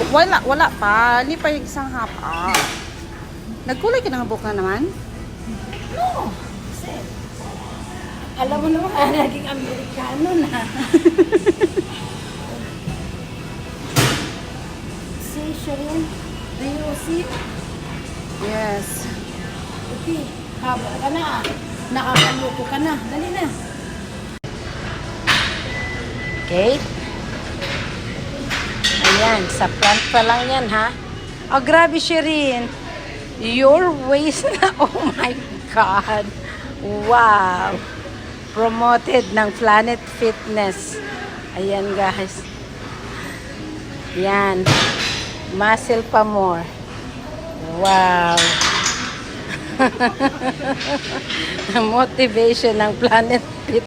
Wala pa. Hindi pa yung isang hapa. Nagkulay ka ng buhok na naman? No. Kasi, alam mo naman, naging Amerikano na. See, Sharon? Do you see? Yes. Okay. Haba ka na. Nakakaluko ka na. Dali na. Okay. Ayan, sa front pa lang yan, ha? Oh, grabe, Shirin. Your waist na. Oh my God. Wow. Promoted ng Planet Fitness. Ayan, guys. Yan. Muscle pa more. Wow. Motivation ng Planet